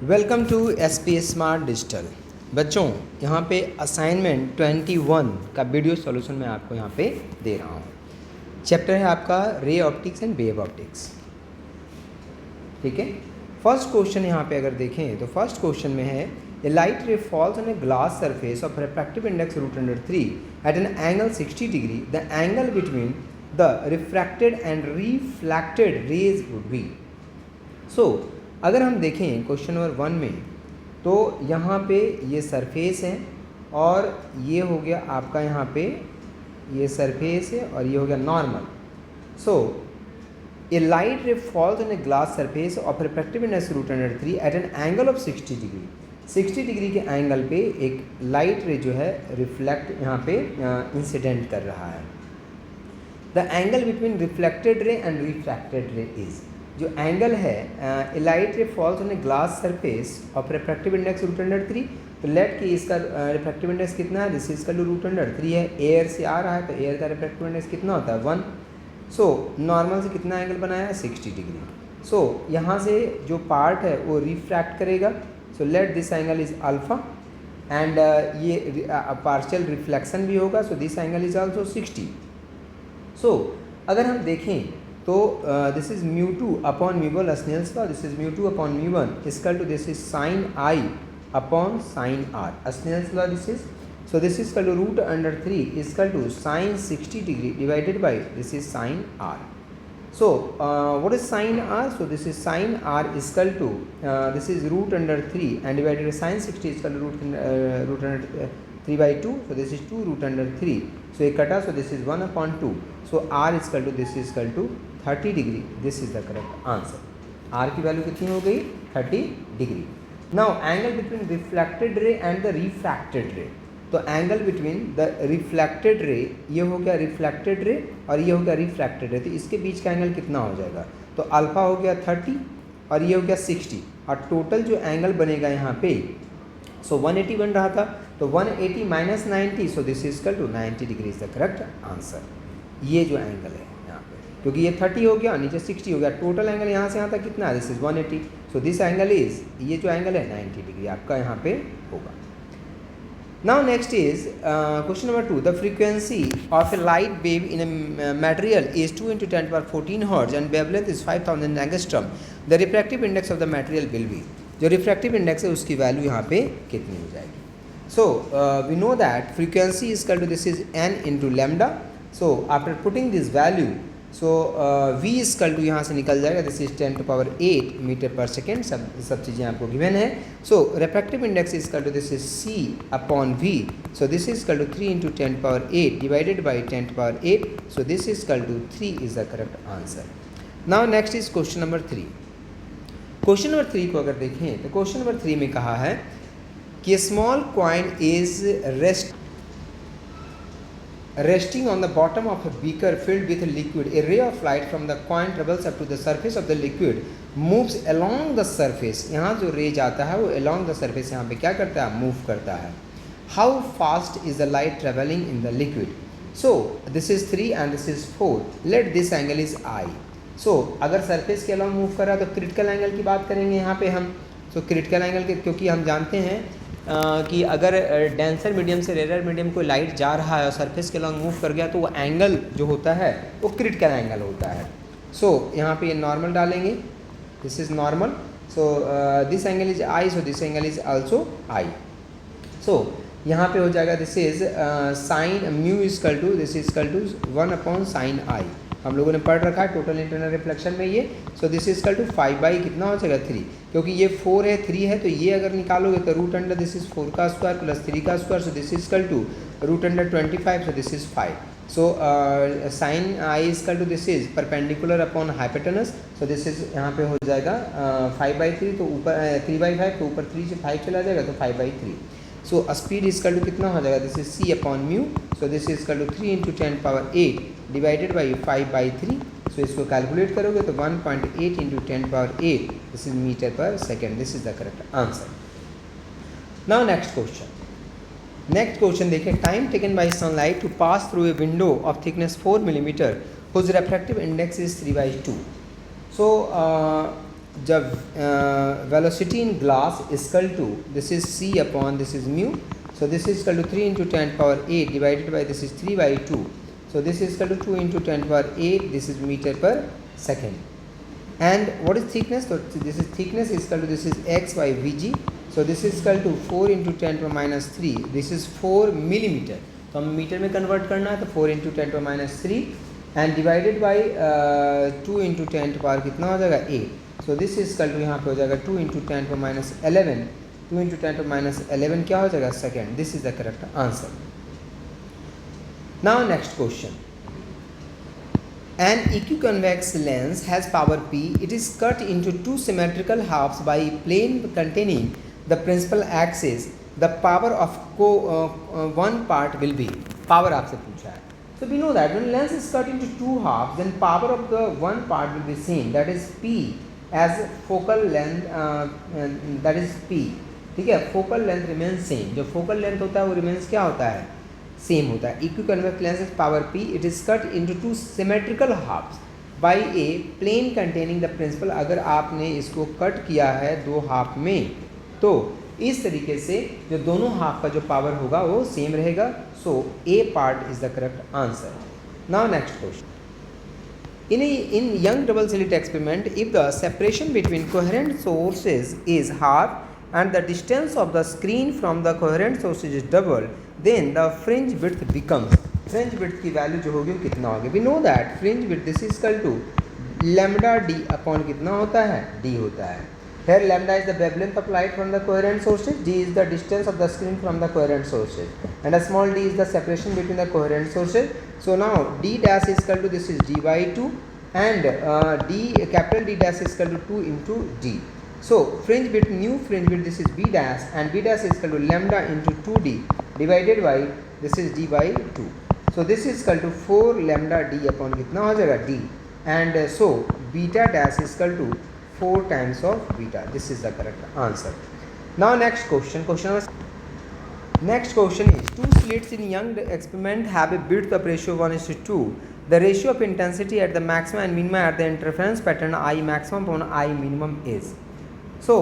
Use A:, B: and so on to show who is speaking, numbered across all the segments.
A: Welcome to S P smart digital. बच्चों, यहाँ पे असाइनमेंट 21 का वीडियो सॉल्यूशन मैं आपको यहाँ पे दे रहा हूँ। चैप्टर है आपका ray optics and wave optics. ठीक है, फर्स्ट क्वेश्चन यहाँ पे अगर देखें तो फर्स्ट क्वेश्चन में है a light ray falls on a glass surface of refractive index √3 at an angle 60 degree. The angle between the refracted and reflected rays would be. So अगर हम देखें क्वेश्चन नंबर 1 में, तो यहाँ पे ये सरफेस है और ये हो गया आपका यहाँ पे ये सरफेस है और ये हो गया normal. So a light ray falls on a glass surface of refractive index √3 at an angle of 60 degree. 60 degree के एंगल पे एक लाइट रे जो है रिफ्लेक्ट यहाँ पे इंसिडेंट कर रहा है। The angle between reflected ray and refracted ray is, जो एंगल है a light ray falls on a glass surface of refractive index √3। तो लेट कि इसका रिफ्रैक्टिव इंडेक्स कितना है, दिस इसका √3 है। एयर से आ रहा है तो एयर का रिफ्रैक्टिव इंडेक्स कितना होता है 1। सो नॉर्मल से कितना एंगल बनाया है 60 डिग्री। सो यहाँ से जो पार्ट है वो रिफ्रैक्ट करेगा। So let this angle is alpha and ये पार्शियल रिफ्लेक्शन भी होगा। So this angle is also 60। So अगर हम देखें तो this is μ2 upon μ1 Snell's law, this is μ2 upon μ1 equal to this is sine I upon sine R Snell's law this is. So this is equal to √3 equal to sine 60 degree divided by this is sine R। So what is sine R? So this is sine R equal to this is √3 and divided by sine 60 equal to √3/2। So this is 2 √3। So ये कटा, so this is 1/2। So R equal to this is equal to 30 degree. This is the correct answer. R की value कितनी हो गई 30 degree. Now angle between reflected ray and the refracted ray. तो angle between the reflected ray, ये हो गया reflected ray और ये हो गया रिफ्रैक्टेड रे, तो इसके बीच का एंगल कितना हो जाएगा? तो अल्फा हो गया 30 और ये हो गया 60 और टोटल जो एंगल बनेगा यहाँ पे, सो 180 बन रहा था, तो 180 minus 90, so this is equal to 90 degree is the correct answer. ये जो एंगल है यहाँ पे, क्योंकि ये 30 हो गया नीचे 60 हो गया, टोटल एंगल यहाँ से यहाँ तक कितना है, this is 180। So this angle is, ये जो एंगल है 90 डिग्री आपका यहाँ पे होगा। Now next is question number 2। The frequency of A light wave in a material is 2 × 10⁻14 hertz and wavelength is 5000 angstrom. The refractive index of the material will be. जो refractive index है उसकी value यहाँ पे कितनी हो जाएगी? So we know that frequency is equal to this is n into lambda. So after putting this value, so v is equal to यहाँ से निकल जाएगा, this is 10⁸ metre per second. सब चीज़ें आपको गिवन है। So refractive index is equal to this is c upon v. So this is equal to 3 × 10⁸ divided by 10⁸. So this is equal to 3 is the correct answer. Now next is question number 3. Question number 3 को अगर देखें तो question number 3 में कहा है कि small coin is resting on the bottom of a beaker filled with liquid. A ray of light from the coin travels up to the surface of the liquid, moves along the surface. यहाँ जो रे जाता है वो along the surface यहाँ पे क्या करता है, मूव करता है। How fast is the light traveling in the liquid? So this is 3 and this is 4. Let this angle is I. So अगर सरफेस के अलॉन्ग मूव कर रहा है तो क्रिटिकल एंगल की बात करेंगे यहाँ पे हम। तो क्रिटिकल एंगल के, क्योंकि हम जानते हैं कि अगर डेंसर मीडियम से रेयर मीडियम कोई लाइट जा रहा है और सरफेस के अलॉन्ग मूव कर गया तो वो एंगल जो होता है वो क्रिटिकल एंगल होता है। सो यहाँ पे ये नॉर्मल डालेंगे, this is normal. So this angle is I, so this angle is also I. So यहाँ पे हो जाएगा this is sine mu equal to this is equal to 1/sin I। हम लोगों ने पढ़ रखा है टोटल इंटरनल रिफ्लेक्शन में ये। So this is equal to 5 कितना हो जाएगा 3, क्योंकि ये 4 है 3 है, तो ये अगर निकालोगे तो √अंडर दिस इज 4 का स्क्वायर प्लस 3 का square. So this is equal to √25। So this is 5। So sine I equal to this is perpendicular upon hypotenuse. So this is यहाँ पे हो जाएगा 5/3, तो ऊपर 3/5, तो ऊपर 3 से 5 चला जाएगा तो 5/3। सो स्पीड इक्वल टू कितना हो जाएगा, this is c upon mu. So this is equal to 3 × 10⁸ divided by 5/3। So इसको कैलकुलेट करोगे तो 1.8 × 10⁸ this is metre per second. This is the correct answer. Now next question. Next question देखिए। Time taken by sunlight to pass through a window of thickness 4 mm whose refractive index is 3/2। So जब velocity in glass equal to this is c upon this is mu, so this is equal to 3 into 10 power 8 divided by this is 3 by 2, so this is equal to 2 into 10 power 8, this is meter per second. And what is thickness? So this is thickness is equal to this is x by vg, so this is equal to 4 into 10 power minus 3, this is 4 millimeter, तो हम metre में convert करना है तो 4 into 10 power minus 3 and divided by 2 into 10 power कितना हो जाएगा 8, सो this is कल टू यहाँ पे हो जाएगा 2 into 10 power minus 11, 2 into 10 power minus 11 क्या हो जाएगा second, this is the correct answer. Now next question. An equiconvex lens has power P. It is cut into two symmetrical halves by plane containing the principal axis. The power of one part will be. Power आपसे पूछा है. So we know that when lens is cut into two halves, then power of the one part will be same. That is P as focal length. That is P. ठीक है. Focal length remains same. जो focal length होता है वो remains क्या होता है? Same होता है. Equiconvex lens is power P. It is cut into two symmetrical halves by a plane containing the principal. अगर आपने इसको कट किया है दो हाफ में तो इस तरीके से जो दोनों हाफ का जो पावर होगा वो सेम रहेगा. So A part is the correct answer. Now next question. In young double slit experiment, if the separation between coherent sources is half and the distance of the screen from the coherent sources is double, then the fringe width becomes. Fringe width की value जो होगी वो कितना होगी? We know that fringe width this is equal to lambda d upon कितना होता है? D होता है. Here lambda is the wavelength of light from the coherent sources, d is the distance of the screen from the coherent sources, and a small d is the separation between the coherent sources. So now d dash is equal to this is d by 2 and capital D dash is equal to 2 into d. So fringe width, new fringe width this is b dash and b dash is equal to lambda into 2d divided by this is d by 2. So this is equal to 4 lambda d upon कितना हो जाएगा d, and so beta dash is equal to 4 times of beta. This is the correct answer. Now next question. Next question is, two slits in Young experiment have a width of ratio 1:2. The ratio of intensity at the maximum and minimum at the interference pattern I maximum upon I minimum is. So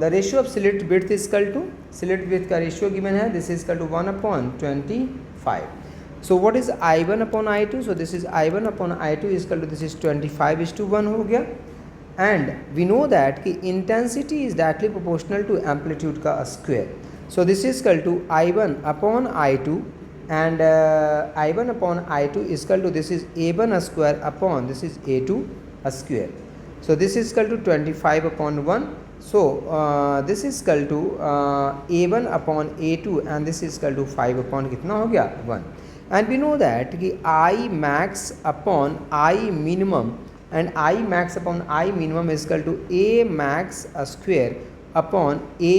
A: the ratio of slit width is equal to, slit width का ratio given है, this is equal to 1/25. So what is I1 upon I2? So this is I1 upon I2 is equal to this is 25:1 हो गया. And we know that कि intensity is directly proportional to amplitude का square. So this is equal to I1 upon I2 and I1 upon I2 is equal to this is A1 square upon this is A2 square. So this is equal to 25 upon 1. So this is equal to A1 upon A2 and this is equal to 5 upon कितना हो गया 1. And we know that कि I max upon I minimum and I max upon I minimum is equal to A max square upon A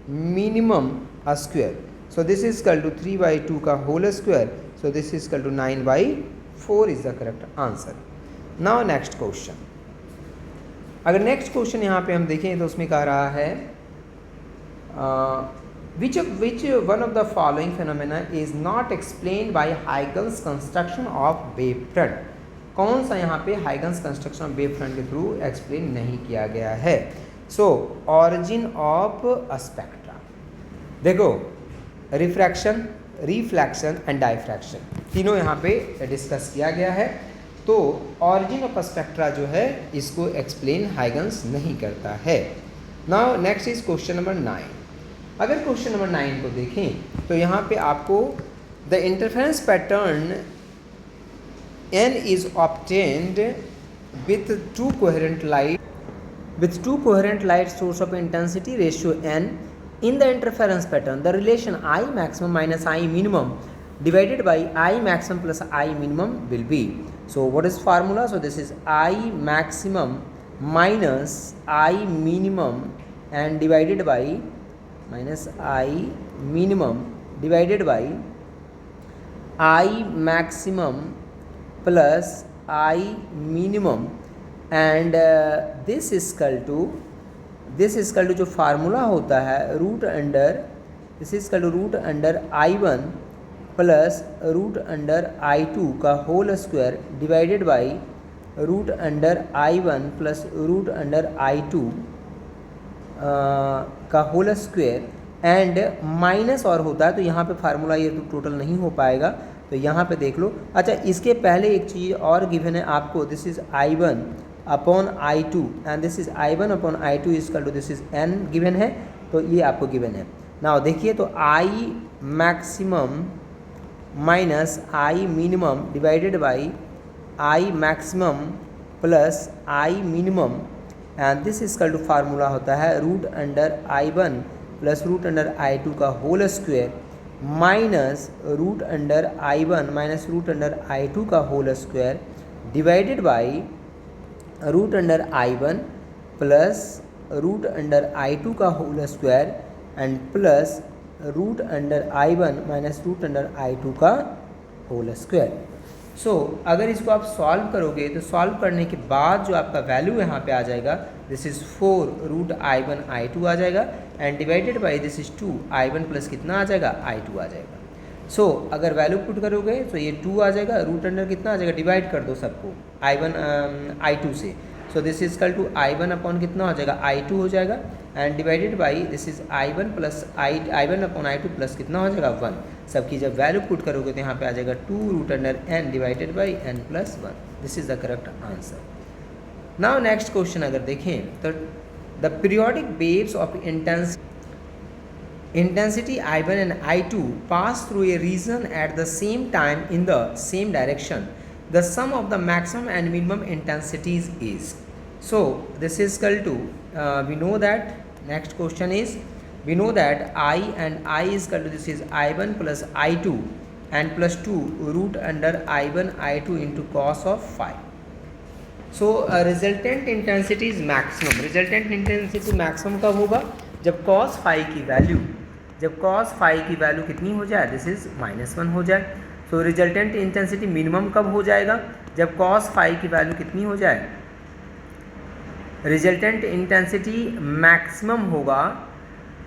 A: minimum square. So this is equal to 3/2 का whole square. So this is equal to 9/4 is the correct answer. Now next question. अगर next question यहाँ पे हम देखें तो उसमें कह रहा है which one of the following phenomena is not explained by Huygens construction of wavefront. कौन सा यहाँ पे Huygens construction of wavefront के थ्रू एक्सप्लेन नहीं किया गया है? सो ऑरिजिन ऑफ स्पेक्ट्रा. देखो रिफ्रैक्शन, रिफ्लेक्शन एंड डाइफ्रैक्शन तीनों यहाँ पे डिस्कस किया गया है. तो ऑरिजिन ऑफ स्पेक्ट्रा जो है इसको एक्सप्लेन Huygens नहीं करता है. Now next is question number 9. अगर क्वेश्चन नंबर 9 को देखें तो यहाँ पे आपको the interference pattern n is obtained with two coherent light source of intensity ratio n in the interference pattern. The relation I maximum minus I minimum divided by I maximum plus I minimum will be. So what is formula? So this is I maximum minus I minimum and divided by minus I minimum divided by I maximum plus I minimum and this is equal to जो formula होता है root under this is equal to root under I1 plus root under I2 का whole square divided by root under I1 plus root under I2 का whole square and minus और होता है तो यहाँ पे फार्मूला ये तो टोटल नहीं हो पाएगा, तो यहाँ पे देख लो। अच्छा, इसके पहले एक चीज़ और गिवन है आपको, this is I1 upon I2 and this is I1 upon I2 equal to this is n given है, तो ये आपको गिवन है। नाउ देखिए, तो I maximum minus I minimum divided by I maximum plus I minimum and this is equal to formula होता है root under I1 plus root under I2 का whole square minus root under I1 minus root under I2 का whole square divided by root under I1 plus root under I2 का whole square and plus root under I1 minus root under I2 का whole square. सो अगर इसको आप solve करोगे तो solve करने के बाद जो आपका वैल्यू यहाँ पे आ जाएगा, this is 4 root I1 I2 आ जाएगा and divided by this is 2 I1 plus कितना आ जाएगा, I2 आ जाएगा। सो अगर वैल्यू पुट करोगे तो ये 2 आ जाएगा, रूट अंडर कितना आ जाएगा, डिवाइड कर दो सबको I1 I2 से, सो दिस इज कल टू I1 अपॉन कितना हो जाएगा, I2 हो जाएगा and divided by this is I1 plus I1 upon I2 plus कितना हो जाएगा 1। सबकी जब वैल्यू पुट करोगे तो यहाँ पे आ जाएगा 2 root under n divided by n plus 1। This is the correct answer. Now next question अगर देखें तो the periodic waves of intensity I1 and I2 pass through a region at the same time in the same direction. The sum of the maximum and minimum intensities is. So this is equal to we know that next question is, we know that I and I is equal to this is I1 plus I2 and plus 2 root under I1 I2 into cos of phi. So resultant intensity is maximum. Resultant intensity maximum कब होगा, जब cos phi की value, जब cos phi की value कितनी हो जाए, this is -1 हो जाए। सो रिजल्टेंट इंटेंसिटी मिनिमम कब हो जाएगा, जब cos phi की वैल्यू कितनी हो जाए, रिजल्टेंट इंटेंसिटी मैक्सिमम होगा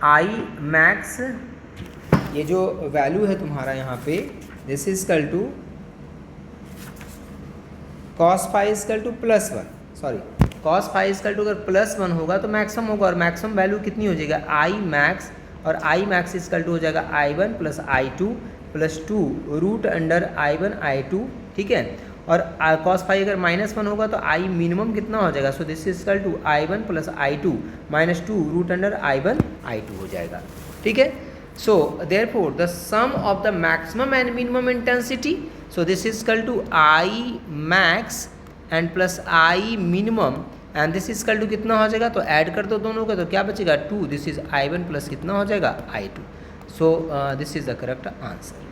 A: I मैक्स, ये जो वैल्यू है तुम्हारा यहाँ पे, this is equal to cos phi is equal to +1, sorry cos phi is equal to अगर +1 होगा तो मैक्सिमम होगा, और मैक्सिमम वैल्यू कितनी हो जाएगा, I मैक्स, और I max is equal to हो जाएगा I1 plus I2 plus 2 root under I1 I2, ठीक है। और cos phi अगर -1 होगा तो I मिनिमम कितना हो जाएगा, so this is equal to I1 plus I2 minus 2 root under I1 I2 हो जाएगा, ठीक है। So therefore the sum of the maximum and minimum intensity, so this is equal to I max and plus I minimum and this is equal to कितना हो जाएगा, तो add कर दो दोनों का, तो क्या बचेगा 2, दिस इज I1 प्लस कितना हो जाएगा I2। So this is the correct answer.